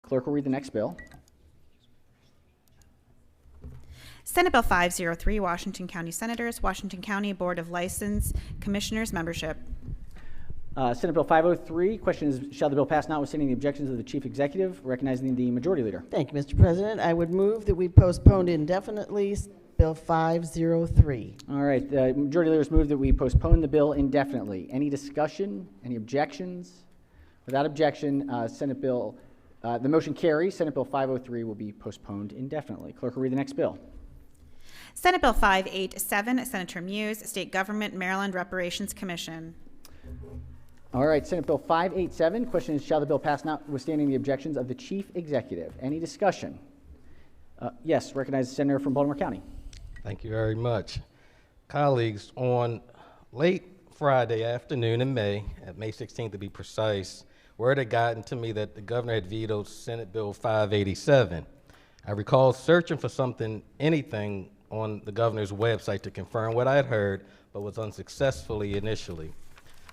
Clerk will read the next bill. Senate Bill 503, Washington County Senators, Washington County Board of License Commissioners membership. Senate Bill 503, question is, shall the bill pass notwithstanding the objections of the Chief Executive? Recognizing the Majority Leader. Thank you, Mr. President. I would move that we postpone indefinitely Bill 503. All right, the Majority Leader has moved that we postpone the bill indefinitely. Any discussion? Any objections? Without objection, the motion carries. Senate Bill 503 will be postponed indefinitely. Clerk will read the next bill. Senate Bill 587, Senator Muse, State Government Maryland Reparations Commission. All right, Senate Bill 587, question is, shall the bill pass notwithstanding the objections of the Chief Executive? Any discussion? Yes, recognize the Senator from Baltimore County. Thank you very much. Colleagues, on late Friday afternoon in May, at May 16th to be precise, word had gotten to me that the governor had vetoed Senate Bill 587. I recall searching for anything on the governor's website to confirm what I had heard, but was unsuccessfully initially.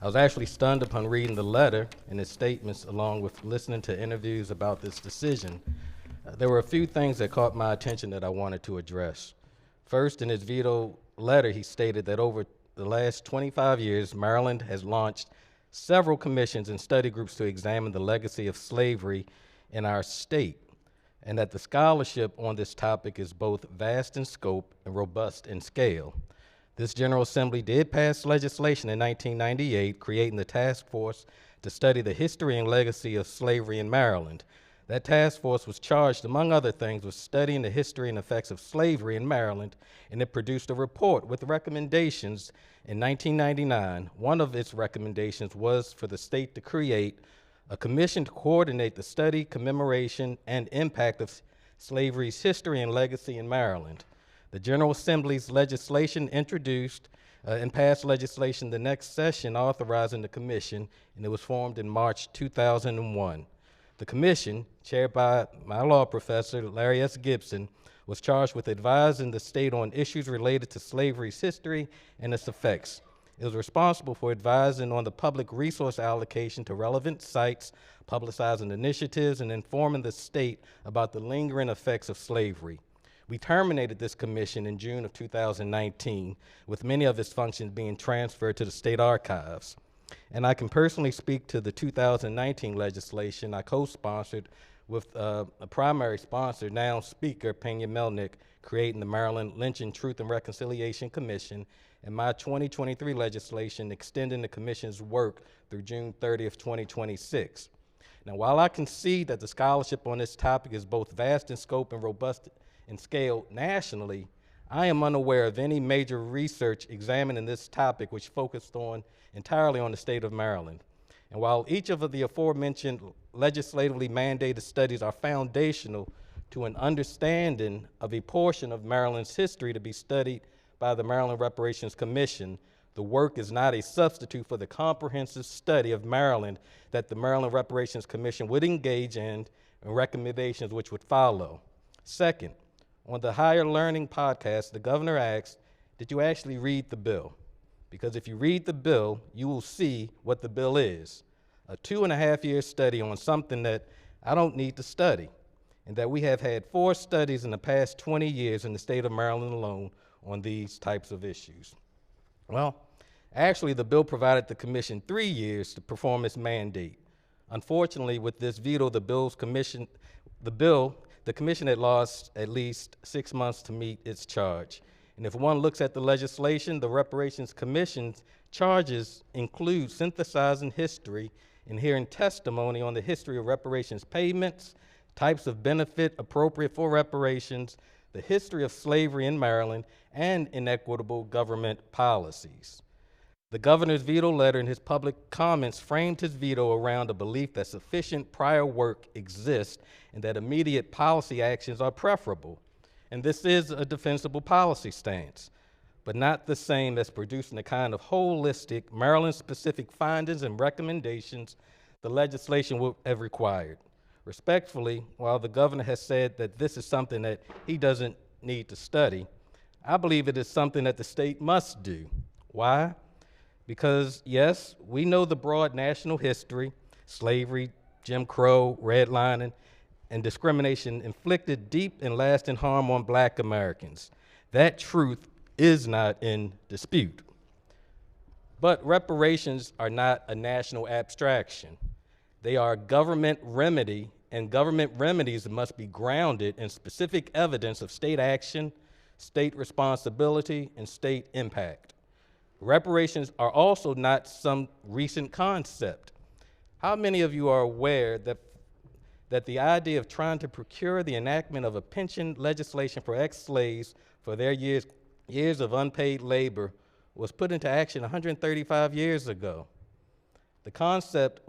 I was actually stunned upon reading the letter and his statements along with listening to interviews about this decision. There were a few things that caught my attention that I wanted to address. First, in his veto letter, he stated that over the last 25 years, Maryland has launched several commissions and study groups to examine the legacy of slavery in our state, and that the scholarship on this topic is both vast in scope and robust in scale. This General Assembly did pass legislation in 1998 creating the task force to study the history and legacy of slavery in Maryland. That task force was charged, among other things, with studying the history and effects of slavery in Maryland, and it produced a report with recommendations in 1999. One of its recommendations was for the state to create a commission to coordinate the study, commemoration, and impact of slavery's history and legacy in Maryland. The General Assembly's legislation introduced and passed legislation the next session authorizing the commission, and it was formed in March 2001. The commission, chaired by my law professor, Larry S. Gibson, was charged with advising the state on issues related to slavery's history and its effects. It was responsible for advising on the public resource allocation to relevant sites, publicizing initiatives, and informing the state about the lingering effects of slavery. We terminated this commission in June of 2019, with many of its functions being transferred to the state archives. And I can personally speak to the 2019 legislation I co-sponsored with a primary sponsor, now Speaker Pena Melnick, creating the Maryland Lynching Truth and Reconciliation Commission, and my 2023 legislation extending the commission's work through June 30th, 2026. Now, while I concede that the scholarship on this topic is both vast in scope and robust in scale nationally, I am unaware of any major research examining this topic which focused entirely on the state of Maryland. And while each of the aforementioned legislatively mandated studies are foundational to an understanding of a portion of Maryland's history to be studied by the Maryland Reparations Commission, the work is not a substitute for the comprehensive study of Maryland that the Maryland Reparations Commission would engage in and recommendations which would follow. Second, on the Higher Learning podcast, the governor asked, did you actually read the bill? Because if you read the bill, you will see what the bill is. A 2.5-year study on something that I don't need to study, and that we have had 4 studies in the past 20 years in the state of Maryland alone on these types of issues. Well, actually, the bill provided the commission 3 years to perform its mandate. Unfortunately, with this veto, the commission had lost at least 6 months to meet its charge. And if one looks at the legislation, the Reparations Commission's charges include synthesizing history and hearing testimony on the history of reparations payments, types of benefit appropriate for reparations, the history of slavery in Maryland, and inequitable government policies. The governor's veto letter and his public comments framed his veto around a belief that sufficient prior work exists and that immediate policy actions are preferable. And this is a defensible policy stance, but not the same as producing the kind of holistic Maryland-specific findings and recommendations the legislation would have required. Respectfully, while the governor has said that this is something that he doesn't need to study, I believe it is something that the state must do. Why? Because, yes, we know the broad national history, slavery, Jim Crow, redlining, and discrimination inflicted deep and lasting harm on Black Americans. That truth is not in dispute. But reparations are not a national abstraction. They are a government remedy, and government remedies must be grounded in specific evidence of state action, state responsibility, and state impact. Reparations are also not some recent concept. How many of you are aware that the idea of trying to procure the enactment of a pension legislation for ex-slaves for their years of unpaid labor was put into action 135 years ago? The concept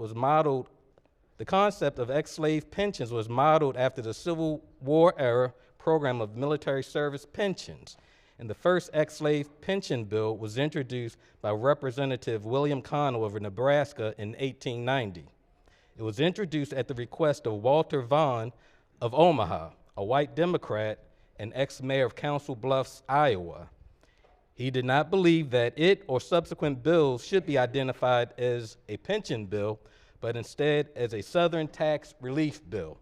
of ex-slave pensions was modeled after the Civil War era program of military service pensions, and the first ex-slave pension bill was introduced by Representative William Connell of Nebraska in 1890. It was introduced at the request of Walter Vaughn of Omaha, a white Democrat and ex-mayor of Council Bluffs, Iowa. He did not believe that it or subsequent bills should be identified as a pension bill, but instead as a Southern tax relief bill.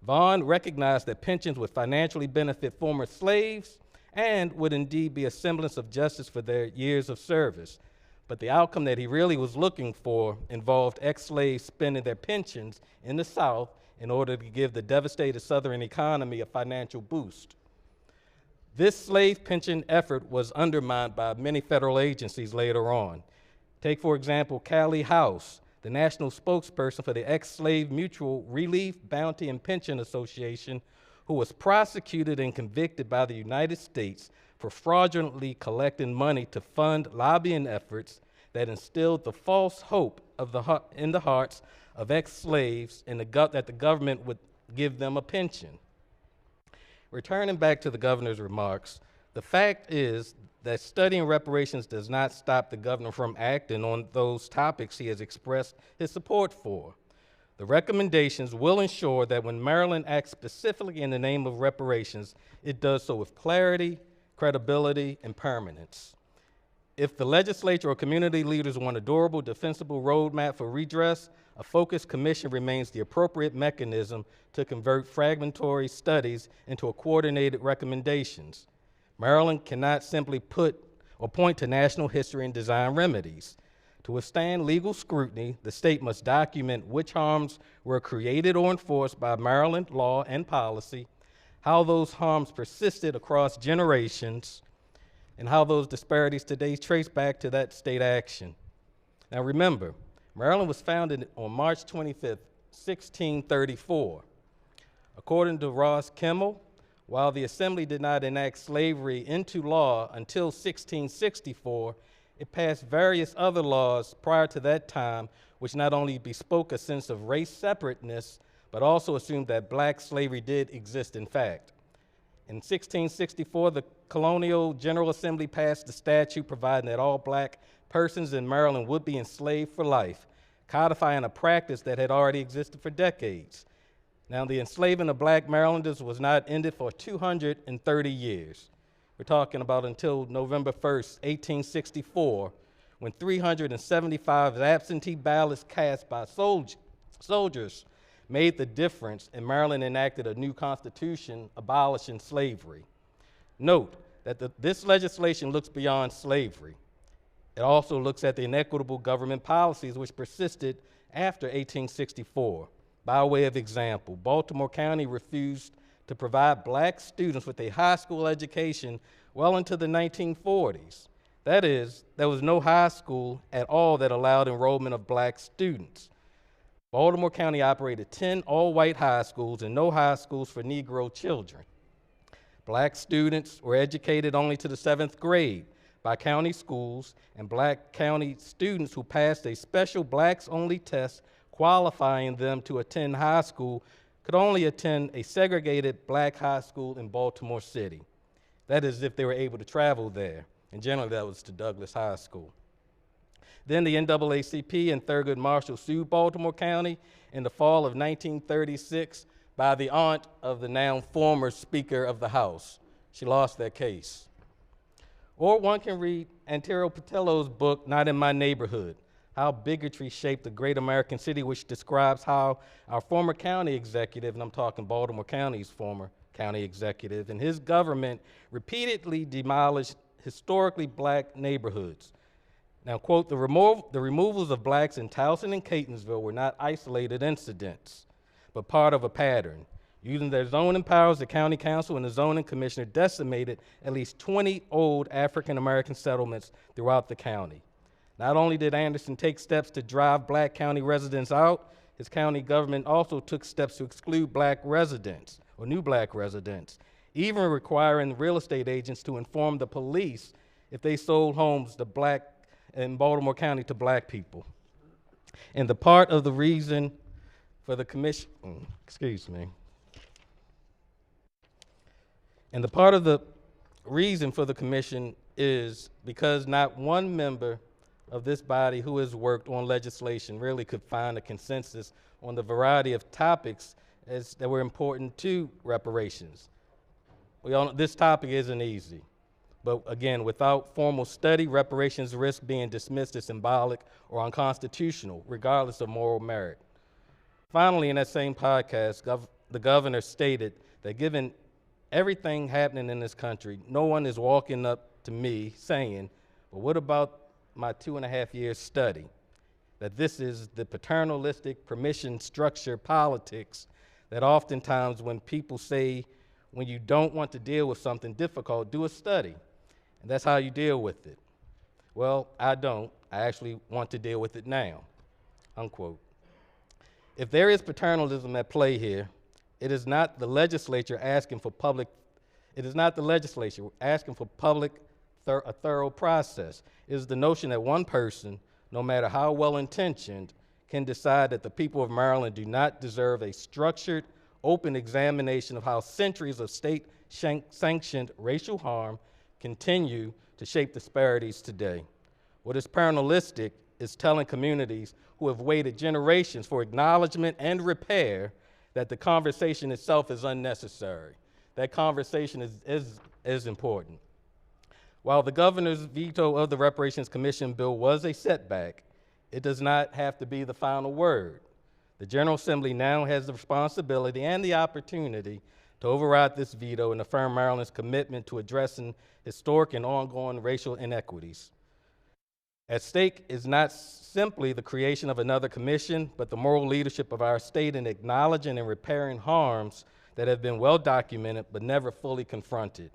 Vaughn recognized that pensions would financially benefit former slaves and would indeed be a semblance of justice for their years of service. But the outcome that he really was looking for involved ex-slaves spending their pensions in the South in order to give the devastated Southern economy a financial boost. This slave pension effort was undermined by many federal agencies later on. Take, for example, Callie House, the national spokesperson for the Ex-Slave Mutual Relief, Bounty, and Pension Association, who was prosecuted and convicted by the United States for fraudulently collecting money to fund lobbying efforts that instilled the false hope in the hearts of ex-slaves and that the government would give them a pension. Returning back to the governor's remarks, the fact is that studying reparations does not stop the governor from acting on those topics he has expressed his support for. The recommendations will ensure that when Maryland acts specifically in the name of reparations, it does so with clarity, credibility, and permanence. If the legislature or community leaders want a durable, defensible roadmap for redress, a focused commission remains the appropriate mechanism to convert fragmentary studies into a coordinated recommendations. Maryland cannot simply point to national history and design remedies. To withstand legal scrutiny, the state must document which harms were created or enforced by Maryland law and policy, how those harms persisted across generations, and how those disparities today trace back to that state action. Now remember, Maryland was founded on March 25th, 1634. According to Ross Kimmel, while the Assembly did not enact slavery into law until 1664, it passed various other laws prior to that time, which not only bespoke a sense of race separateness, but also assumed that black slavery did exist in fact. In 1664, the Colonial General Assembly passed a statute providing that all black persons in Maryland would be enslaved for life, codifying a practice that had already existed for decades. Now, the enslaving of black Marylanders was not ended for 230 years. We're talking about until November 1st, 1864, when 375 absentee ballots cast by soldiers made the difference, and Maryland enacted a new constitution abolishing slavery. Note that this legislation looks beyond slavery. It also looks at the inequitable government policies which persisted after 1864. By way of example, Baltimore County refused to provide black students with a high school education well into the 1940s. That is, there was no high school at all that allowed enrollment of black students. Baltimore County operated 10 all-white high schools and no high schools for Negro children. Black students were educated only to the 7th grade by county schools, and black county students who passed a special blacks-only test qualifying them to attend high school could only attend a segregated black high school in Baltimore City. That is, if they were able to travel there, and generally that was to Douglas High School. Then the NAACP and Thurgood Marshall sued Baltimore County in the fall of 1936 by the aunt of the now former Speaker of the House. She lost that case. Or one can read Antero Patello's book, Not in My Neighborhood, how bigotry shaped the great American city, which describes how our former county executive, and I'm talking Baltimore County's former county executive, and his government repeatedly demolished historically black neighborhoods. Now, quote, the removals of blacks in Towson and Catonsville were not isolated incidents, but part of a pattern. Using their zoning powers, the county council and the zoning commissioner decimated at least 20 old African-American settlements throughout the county. Not only did Anderson take steps to drive black county residents out, his county government also took steps to exclude black residents, or new black residents, even requiring real estate agents to inform the police if they sold homes to black in Baltimore County to black people. And the part of the reason for the commission, And the part of the reason for the commission is because not one member of this body who has worked on legislation really could find a consensus on the variety of topics that were important to reparations. We all know this topic isn't easy, but again, without formal study, reparations risk being dismissed as symbolic or unconstitutional, regardless of moral merit. Finally, in that same podcast, the governor stated that given everything happening in this country, no one is walking up to me saying, well, what about my 2.5 years study? That this is the paternalistic permission structure politics that oftentimes when people say, when you don't want to deal with something difficult, do a study. And that's how you deal with it. Well, I don't. I actually want to deal with it now, unquote. If there is paternalism at play here, it is not the legislature asking for a thorough process. It is the notion that one person, no matter how well-intentioned, can decide that the people of Maryland do not deserve a structured, open examination of how centuries of state-sanctioned racial harm continue to shape disparities today. What is paternalistic is telling communities who have waited generations for acknowledgement and repair that the conversation itself is unnecessary. That conversation is important. While the governor's veto of the Reparations Commission bill was a setback, it does not have to be the final word. The General Assembly now has the responsibility and the opportunity to override this veto and affirm Maryland's commitment to addressing historic and ongoing racial inequities. At stake is not simply the creation of another commission, but the moral leadership of our state in acknowledging and repairing harms that have been well documented but never fully confronted.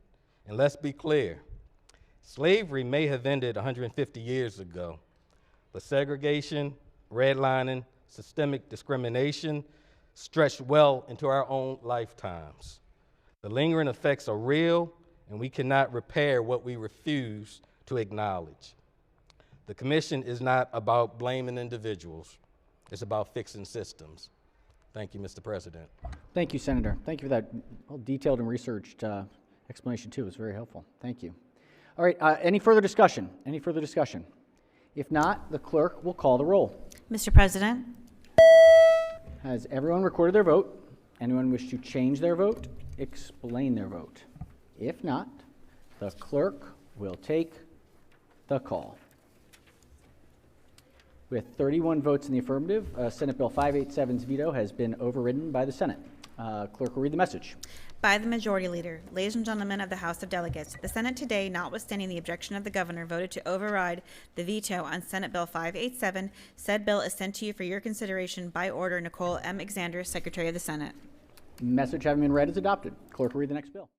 And let's be clear, slavery may have ended 150 years ago, but segregation, redlining, systemic discrimination stretched well into our own lifetimes. The lingering effects are real, and we cannot repair what we refuse to acknowledge. The commission is not about blaming individuals. It's about fixing systems. Thank you, Mr. President. Thank you, Senator. Thank you for that detailed and researched explanation, too. It was very helpful. Thank you. All right, any further discussion? Any further discussion? If not, the clerk will call the roll. Mr. President, Has everyone recorded their vote? Anyone wish to change their vote? Explain their vote. If not, the clerk will take the call. With 31 votes in the affirmative, Senate Bill 587's veto has been overridden by the Senate. Clerk will read the message. by the Majority Leader, ladies and gentlemen of the House of Delegates, the Senate today, notwithstanding the objection of the governor, voted to override the veto on Senate Bill 587. Said bill is sent to you for your consideration by order. Nicole M. Alexander, Secretary of the Senate. Message having been read is adopted. Clerk will read the next bill.